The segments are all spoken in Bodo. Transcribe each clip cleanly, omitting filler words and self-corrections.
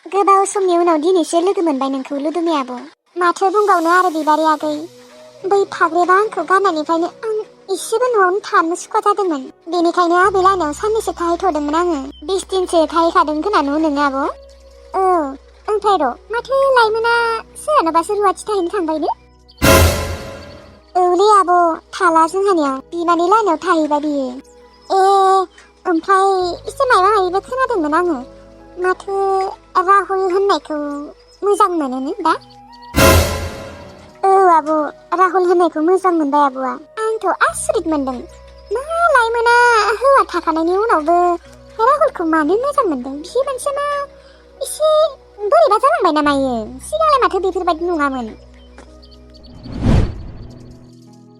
गोबाव समनि उनाव दिनैसो लोगो मोनबाय नोंखौ लुदुमि आब'। माथो बुंबावनो आरो बिबारि आगै। बै फाग्रेबा आंखौ गारनायनिफ्रायनो आं इसेबो न'आवनो थानो सुखुवा जादोंमोन। बेनिखायनो आबै लाहानाव साननैसो थाहैथ'दोंमोन आङो। 20 दिनसो थाहैखादों खोनानो नोङो आब'। औ ओमफ्राय र' माथो लाइमोना सोरहानावबासो रुवाथि थाहैनो थांबायनो। औलै आब' थाला जोंहानियाव बिमानि लाहानाव थाहैबाय बियो। ओमफ्राय एसे माबा माबिबो खोनादोंमोन आङो। माथो राहुल होननायखौ मोजां मोनोनो दा? औ आब' राहुल होननायखौ मोजां मोनबाय आब'आ। आंथ' आसरित मोनदों। मा लाइमोना हौवा थाखानायनि उनावबो राहुलखौ मानो मोजां मोनदों? बि मोनसे मा एसे बोरैबा जालांबाय नामा इयो? सिगांलाय माथो बेफोरबायदि नङामोन।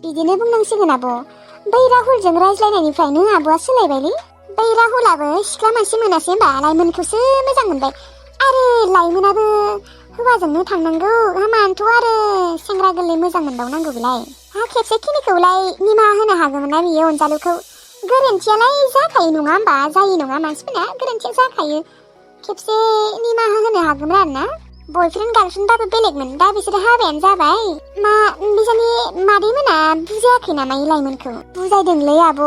बिदिनो बुंनांसिगोन आब'। बै राहुलजों रायज्लायनायनिफ्रायनो आब'आ सोलायबायलै। बै राहुलाबो सिख्ला मानसि मोनासै होनबा लाइमोनखौसो मोजां मोनबाय। आरो लाइमोनाबो हौवाजोंनो थांनांगौ हामानोथ' आरो सेंग्रा गोरलै मोजां मोनबावनांगौ बेलाय। खेबसे खिनिखौलाय निमाहा होनो हागौमोन ना बियो अनजालुखौ। गोरोन्थियालाय जाखायो नङा होमबा? जायो नङा मानसिफोरना गोरोन्थिया जाखायो। खेबसे निमाहा होनो हागौमोन आरो ना। बयफ्रेन्ड गार्लफ्रेन्डबाबो बेलेगमोन, दा बिसोरो हाबायानो जाबाय। बिसोरनि मादैमोना बुजायाखै नामा इ लाइमोनखौ? बुजायदोंलै आब',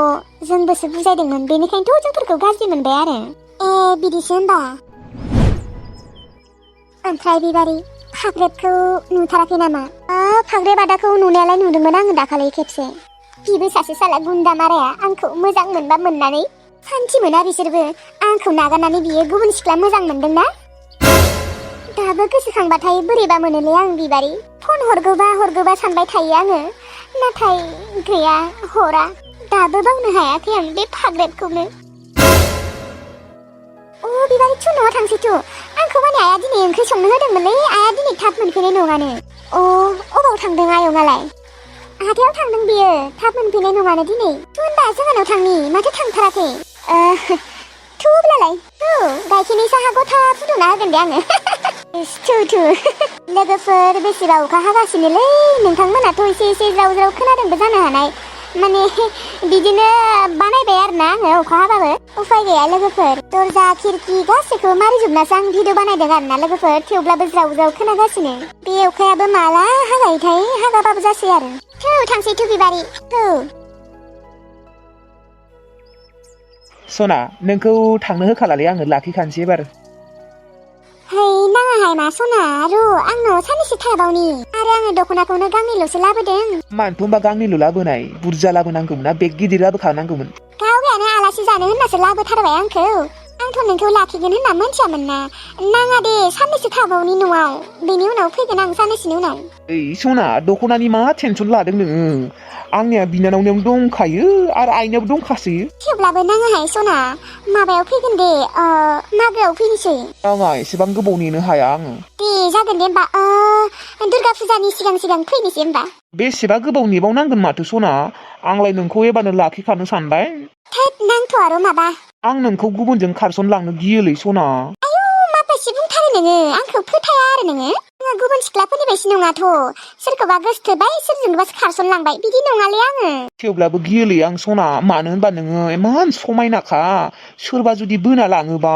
जोंबोसो बुजायदोंमोन। बेनिखायनोथ' जोंफोरखौ गाज्रि मोनबाय आरो। बिदिसो होमबा। ओमफ्राय बिबारि फाग्रेबखौ नुथाराखै नामा? फाग्रेब आदाखौ नुनायालाय नुदोंमोन आङो दाखालि खेबसे। बिबो सासे साला गुन्दा माराया आंखौ मोजां मोनबा मोननानै सान्थि मोना बिसोरबो। आंखौ नागारनानै बियो गुबुन सिख्ला मोजां मोनदोंना? दाबो गोसोखांबाथाय बोरैबा मोनोलै आं बिबारि। फन हरगौबा सानबाय थायो आङो। नाथाय गैया हरा। दाबो बावनो हायाखै आं बे फाग्रेबखौनो। बिबारि थु न'आव थांसै थु। आंखौ माने आइया दिनै ओंख्रि संनो होदोंमोनलै। आइया दिनै थाब मोनफैनाय नङानो। अबाव थांदों आयंआलाय? हाथायाव थांदों बियो। थाब मोनफैनाय नङानो दिनै। थु होनबा जोंहानाव थांनि। माथो थांथाराखै? थु अब्लालाय थु। गाइखेरनि साहा गथा फुदुंना होगोन दे आङो। थु। लोगोफोर बेसेबा अखा हागासिनोलै। नोंथांमोनाथ' एसे ज्राव ज्राव खोनादोंबो जानो हानाय। माने बिदिनो बानायबाय आरोना आङो अखा हाबाबो। उफाय गैया लोगोफोर। दरजा खिरखि गासैखौबो मारिजोबनासो आं भिडिअ बानायदों आरोना लोगोफोर। थेवब्लाबो ज्राव ज्राव खोनागासिनो। बे अखायाबो माला हागायोथाय हागाबाबो जासै आरो। थौ थांसै थु बिबारि थौ। सना नोंखौ थांनो होखालालै आङो लाखिखानोसै एबार। नाङाहाय मा सना र' आंनाव साननैसो थाबावनि। आरो आङो दख'नाखौनो गांनैल'सो लाबोदों। मानोथ' होनबा गांनैल' लाबोनाय? बुरजा लाबोनांगौमोन ना, बेग गिदिर लाबोखानांगौमोन। गावगायानो आलासि जानो होननासो लाबोथारबाय आंखौ। आंथ' नोंखौ लाखिगोन होनना मोनथियामोन ना। नाङा दे साननैसो थाबावनि न'आव। बेनि उनाव फैगोन आं साननैसोनि उनाव। सना दख'नानि मा टेनसन लादों नोङो? आंनिया बिनानावनियावनो दंखायो आरो आइनियावबो दंखासै। थेवब्लाबो नाङाहाय सना। माबायाव फैगोन दे मागोआव फैनोसै। नाङा एसेबां गोबाव नेनो हाया आङो। दे जागोन दे होमबा दुर्गा फुजानि सिगां फैनोसै होमबा। बेसेबा गोबाव नेबावनांगोन माथो सना। आंलाय नोंखौ एबारनो लाखिखानो सानबाय। थोद नांथ' आरो माबा। आं नोंखौ गुबुनजों खारसनलांनो गियोलै सना। माबायसि बुंथारो नोङो? आंखौ फोथाया आरो नोङो? आङो गुबुन सिख्लाफोरनि बायदि नङाथ'। सोरखौबा गोसथोबाय सोरजोंबा खारसनलांबाय बिदि नङालै आङो। थेवब्लाबो गियोलै आं सना। मानो होनबा नोङो इमान समायनाखा। सोरबा जुदि बोना लाङोबा?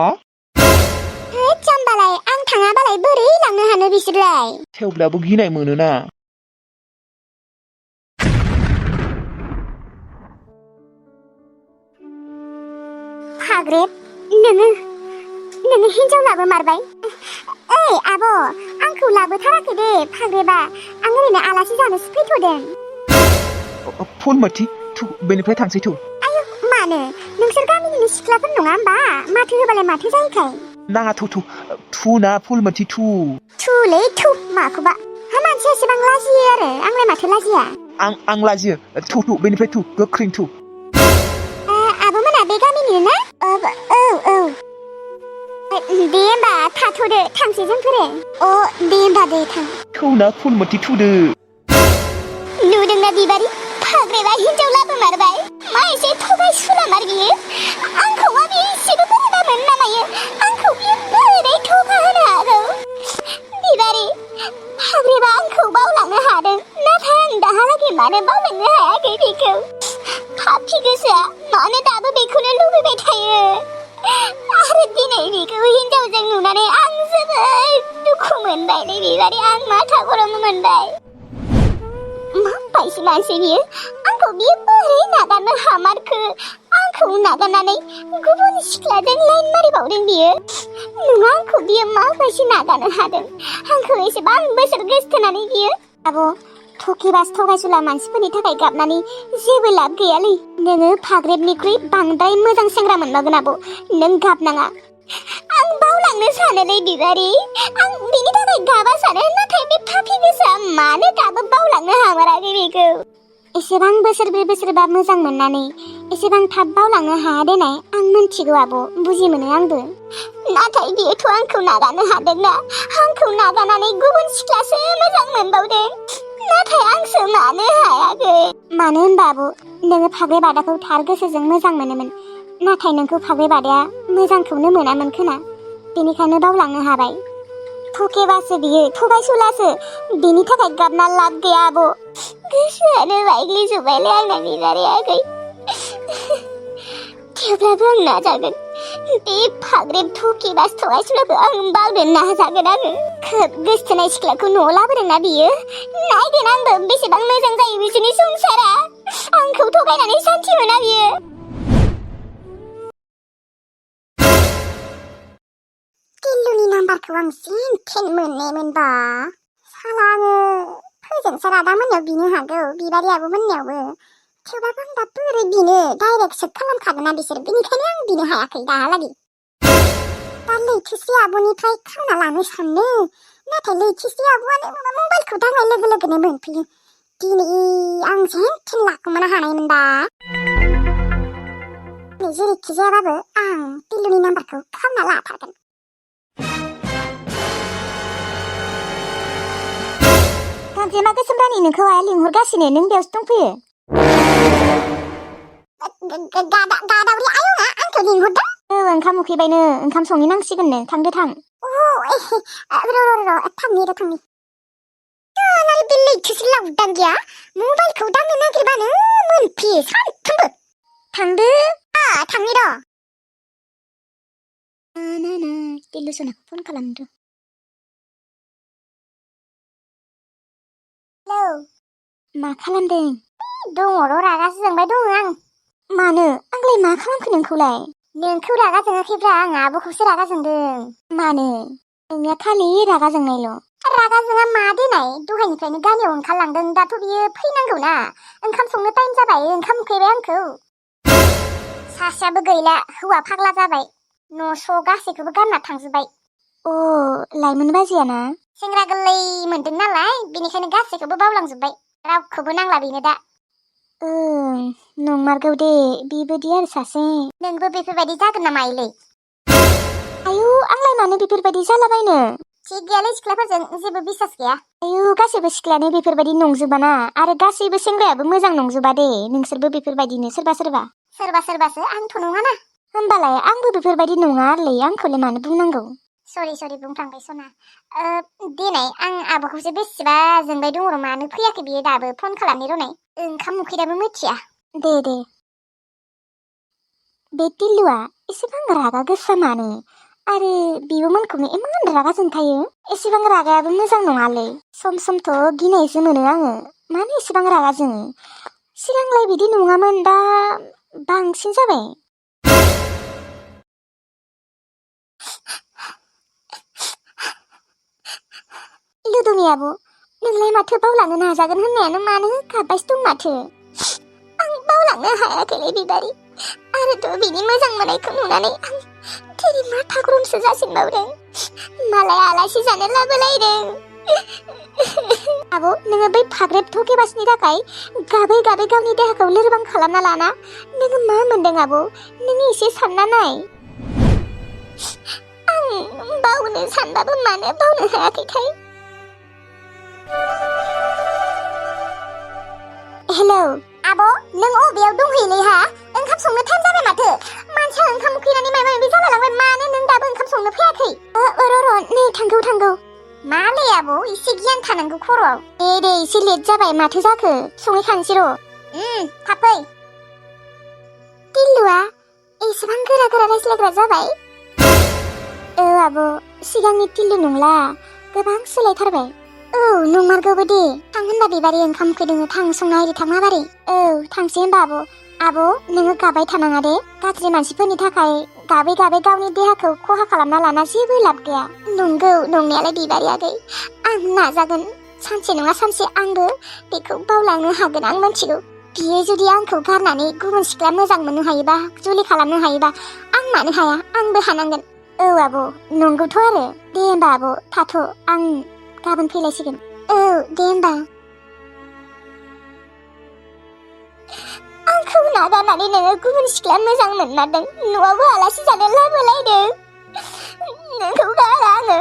जाम्बालाय आं थाङाबालाय बोरै लांनो हानो बिसोरलाय? थेवब्लाबो गिनाय मोनोना। फाग्रेब नोङो हिनजाव लाबोमारबाय? ओइ आब' आंखौ लाबोथाराखै दे फाग्रेबा। आं ओरैनो आलासि जानोसो फैथ'दों। फुलमथि थु बेनिफ्राय थांसै थु। आयौ मानो? नोंसोर गामिनिनो सिख्लाफोर नङा होमबा? माथो होबालाय माथो जायोखाय? नाङा थु ना फुलमथि थु। थुलै थु माखौबा। मानसिया एसेबां लाजियो आरो आंलाय माथो लाजिया? आं लाजियो। थु बेनिफ्राय थु गोख्रैनो थु। आब'मोना बे गामिनिनो ना? औ। दे होमबा थाथ'दो थांसै जोंफोरो। दे होमबा दे थां। थौना फुलमथि थुदो। नुदोंना बिबारि? फाग्रेबा हिनजाव लाबोमारबाय। मा एसे थगाय सुलामार बियो? आंखौ बियो एसेबो बोरैबा मोनो नामायो? आंखौ बियो बोरै थगा होनो हागौ? बिबारि फाग्रेबा आंखौ बावलांनो हादों। नाथाय आं दाहालागै मानो बावलांनो हायाखै बेखौ? पापि गोसोआ मानो दाबो बेखौनो लुबैबाय थायो? आरो दिनै बेखौ हिनजावजों नुनानै आं जोबोद मोनबायलै बिबारि आं माथा गरम मोनबाय माबायदि मानसि बियो आंखौ बियो बोरै नागारनो हामारखो आंखौ नागारनानै गुबुन सिख्लाजों लाइन मारिबावदों बियो नङा आंखौ बियो माबायदि नागारनो हादों आंखौ एसेबां बोसोर गोसथोनानै बियो आब' थकिबास थगायसुला मानसिफोरनि थाखाय गाबनानै जेबो लाब गैयालै नोङो फाग्रेबनिख्रुइ बांद्राय मोजां सेंग्रा मोनबावगोन आब' नों गाबनाङा आं बावलांनो सानोलै बिबारि आं बिनि थाखाय गाबा सानो नाथाय बे फाफि गोसोआ मानो गाबो बावलांनो हामाराखै बेखौ एसेबां बोसोरब्रै बोसोरबा मोजां मोननानै एसेबां थाब बावलांनो हाया देनाय आं मिन्थिगौ आब' बुजि मोनो आंबो नाथाय बियोथ' आंखौ नागारनो हादोंना आंखौ नागारनानै गुबुन सिख्लासो मोजां मोनबावदों नाथाय आंसो मानो हायाखै मानो होनबा आब' नोङो फाग्रे बादाखौ थार गोसोजों मोजां मोनोमोन नाथाय नोंखौ फाग्रे बादाया मोजांखौनो मोनामोन खोना बेनिखायनो बावलांनो हाबाय थकेबासो बियो थगायसुलासो बेनि थाखाय गाबना लाब गैया आब' गोसोआनो बायग्लिजोब्बायलै आंना बिबारियाखै थेवब्लाबो आं नाजागोन बे फाग्रेब थकेबास थगायसुलाखौ आं बावनो नाजागोन आङो खोब गोसथोनाय सिख्लाखौ न'आव लाबोदोंना बियो नायगोन आंबो बेसेबां मोजां जायो बिसोरनि संसारा आंखौ थगायनानै सान्थि मोना बियो किल्लुनि नाम्बारखौ आं जेनथेन मोननायमोनबा साला आङो फोजोंसो रादा मोननायाव बिनो हागौ बिबारियाबो मोननायावबो थेवबाबो आं दा बोरै बिनो डाइरेक्ट सेट खालामखागोनना बिसोर बेनिखायनो आं बिनो हायाखै दाहालागै दा लैथोसि आब'निफ्राय खावना लानो सानो नाथाय लैथोसि आब'आनो मबाइलखौ दांनाय लोगो लोगोनो मोनफैयो दिनै आं जेनथेन लाखुमानो हानायमोनबा जेरैखि जायाबाबो आं किल्लुनि नाम्बारखौ खावना लाथारगोन गांजेमा गोसोम रानि नोंखौ आया लिंहरगासिनो नों बेयावसो दंफैयो दादावरि आयंआ आंखौ लिंहरदों ओंखाम उखैबायनो ओंखाम संहैनांसिगोननो थांदो थां र' थांनि बे लैथोसो लावदां गैया मबाइलखौ दांनो नागिरबानो मोनफैयो सानफ्रोमबो थांदो थांनि र' किल्लु सनाखौ फन खालामदो हेलौ मा खालामदों दङ र' रागासो जोंबाय दङ आं मानो आंलाय मा खालामखो नोंखौलाय नोंखौ रागा जोङाखैब्रा आं आब'खौसो रागा जोंदों मानो नोंनिया खालि रागा जोंनायल' रागा जोङा मा देनाय दहायनिफ्रायनो गामियाव ओंखारलांदों दाथ' बियो फैनांगौ ना ओंखाम संनो टाइम जाबाय ओंखाम उखैबाय आंखौ सासेयाबो गैला हौवा फाग्ला जाबाय न' गासैखौबो गारना थांजोब्बाय लाइमोन बाजियाना सेंग्रा गोरलै मोनदों नालाय बेनिखायनो गासैखौबो बावलांजोब्बाय रावखौबो नांला बेनो दा नंमारगौ दे बेबायदि आरो सासे नोंबो बेफोरबायदि जागोन नामा आइलै आयु आंलाय मानो बेफोरबायदि जालाबायनो थिग गैयालै सिख्लाफोरजों जेबो बिसास गैया आयु गासैबो सिख्लायानो बेफोरबायदि नंजोबाना आरो गासैबो सेंग्रायाबो मोजां नंजोबा दे नोंसोरबो बेफोरबायदिनो सोरबासोरबा आंथ' नङाना होमबालाय आंबो बेफोरबायदि नङा आरोलै आंखौलाय मानो बुंनांगौ सरि बुंफ्लांबाय सना देनाय आं आब'खौसो बेसेबा जोंबाय दङ र' मानो फैयाखै बियो दाबो फन खालामनो रनाय ओंखाम उखैदाबो मिथिया दे बे टिल्लुआ एसेबां रागा गोसा मानो आरो बिब'मोनखौनो इमान रागा जोंखायो एसेबां रागायाबो मोजां नङालै समथ' गिनायसो मोनो आङो मानो एसेबां रागा जोङो सिगांलाय बिदि नङामोन दा बांसिन जाबाय लुदुमि आब' नोंलाय माथो बावलांनो नाजागोन होननायानो मानो गाबबायसो दं माथो आं बावलांनो हायाखैलै बिबारि आरोथ' बिनि मोजां मोननायखौ नुनानै आं थेरि माथा गरमसो जासिनबावदों मालाय आलासि जानो लाबोलायदों आब' नोङो बै फाग्रेब थकेबासनि थाखाय गाबै गावनि देहाखौ लोरबां खालामना लाना नोङो मा मोनदों आब' नोङो एसे सानना नाय आं बावनो सानबाबो मानो बावनो हायाखैथाय हेलौ आब' नों अबेयाव दंहैयोलै हा ओंखाम संनो टाइम जाबाय माथो मानसिया ओंखाम उखैनानै माबा माबि जालांबाय मानो नों दाबो ओंखाम संनो फैयाखै र' नै थांगौ मालै आब' एसे गियान थानांगौ खर'आव दे एसे लेट जाबाय माथो जाखो संहैखानोसै र' थाब फै टिल्लुआ एसेबां गोरा रायज्लायग्रा जाबाय आब' सिगांनि टिल्लु नंला गोबां सोलायथारबाय औ नंमारगौबो दे थां होनबा बिबारि ओंखाम उखैदों थां संना होदो थां माबारै औ थांसै होनबा आब' नोङो गाबाय थानाङा दे गाज्रि मानसिफोरनि थाखाय गाबै गाबै गावनि देहाखौ खहा खालामना लाना जेबो लाब गैया नंगौ नंनायालाय बिबारि आगै आं नाजागोन सानसे नङा सानसे आंबो बेखौ बावलांनो हागोन आं मिथिगौ बियो जुदि आंखौ गारनानै गुबुन सिख्ला मोजां मोननो हायोबा जुलि खालामनो हायोबा आं मानो हाया आंबो हानांगोन औ आब' नंगौथ' आरो दे होमबा आब' थाथ' आं गाबोन फैलायसिगोन औ दे होमबा आंखौ नागारनानै नोङो गुबुन सिख्ला मोजां मोनमारदों न'आवबो आलासि जानो लाबोलायदों नोंखौ गारा आङो